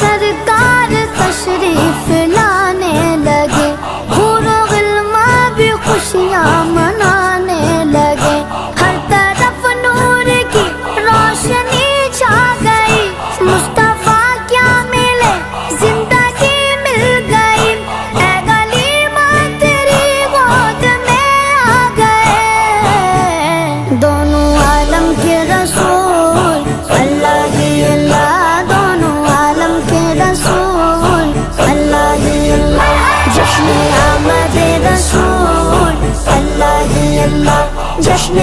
سرکار تشریف لانے لگے، حور و غلماں بھی خوشیاں منانے لگے، ہر طرف نور کی روشنی چھا گئی، مصطفیٰ کیا ملے زندگی مل گئی، اے غلیمہ تیری گود میں آ گئے، دونوں عالم کے رسول اللہ ہی اللہ، دونوں عالم کے رسول اللہ ہی اللہ، جشن آمد رسول اللہ ہی اللہ، جشن